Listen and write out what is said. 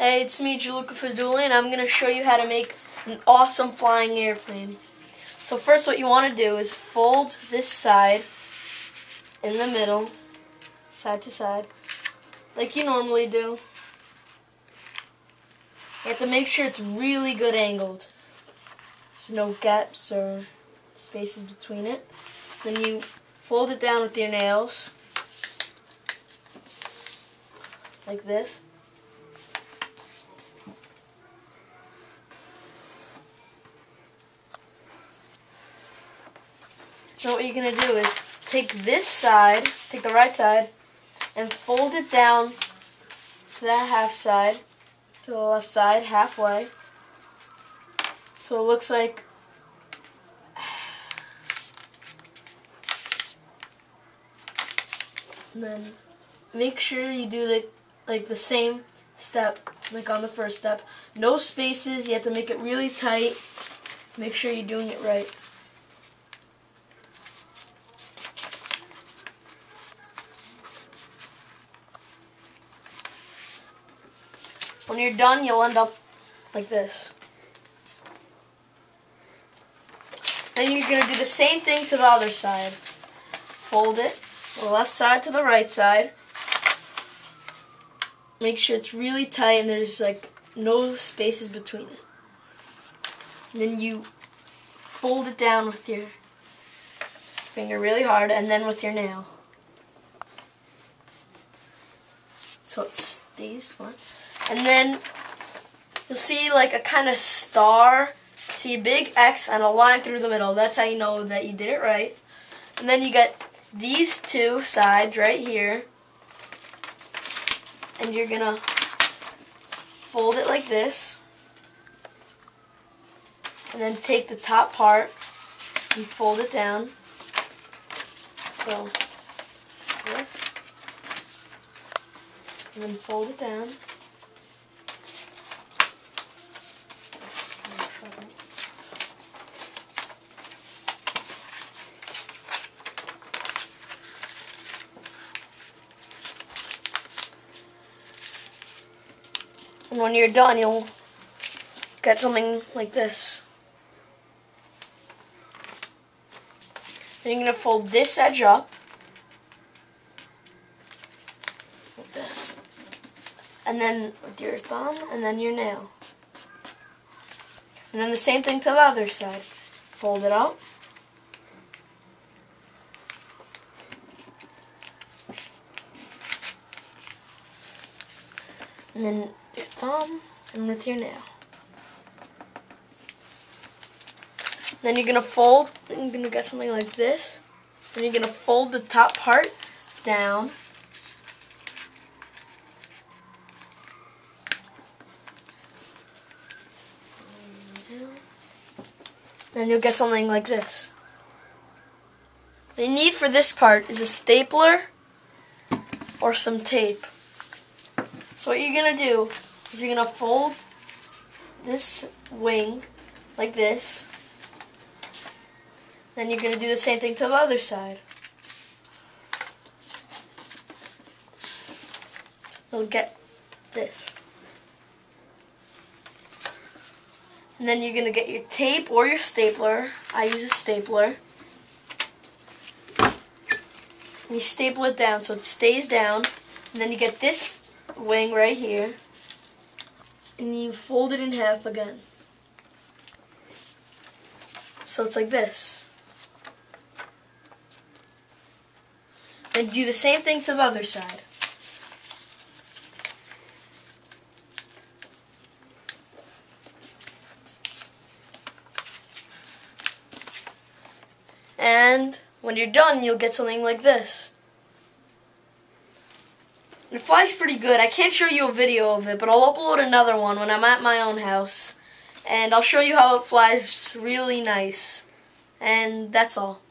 Hey, it's me, gioluca, and I'm going to show you how to make an awesome flying airplane. So first what you want to do is fold this side in the middle, side to side, like you normally do. You have to make sure it's really good angled. There's no gaps or spaces between it. Then you fold it down with your nails, like this. So what you're going to do is take this side, take the right side, and fold it down to that half side, to the left side, halfway. So it looks like and then make sure you do like the same step like on the first step. No spaces, you have to make it really tight. Make sure you're doing it right. When you're done, you'll end up like this. Then you're going to do the same thing to the other side. Fold it, the left side to the right side. Make sure it's really tight and there's like no spaces between it. And then you fold it down with your finger really hard and then with your nail. So it stays flat. And then you'll see like a kind of star. See a big X and a line through the middle. That's how you know that you did it right. And then you get these two sides right here. And you're going to fold it like this. And then take the top part and fold it down. So, this. And then fold it down. And when you're done, you'll get something like this. Then you're going to fold this edge up, like this. And then with your thumb, and then your nail. And then the same thing to the other side. Fold it up. And then your thumb, and with your nail. Then you're going to fold, and you're going to get something like this. Then you're going to fold the top part down. Then you'll get something like this. What you need for this part is a stapler or some tape. So what you're going to do is you're going to fold this wing like this. Then you're going to do the same thing to the other side. You'll get this. And then you're going to get your tape or your stapler. I use a stapler. And you staple it down so it stays down. And then you get this wing right here. And you fold it in half again. So it's like this. And do the same thing to the other side. And when you're done, you'll get something like this. It flies pretty good. I can't show you a video of it, but I'll upload another one when I'm at my own house. And I'll show you how it flies really nice. And that's all.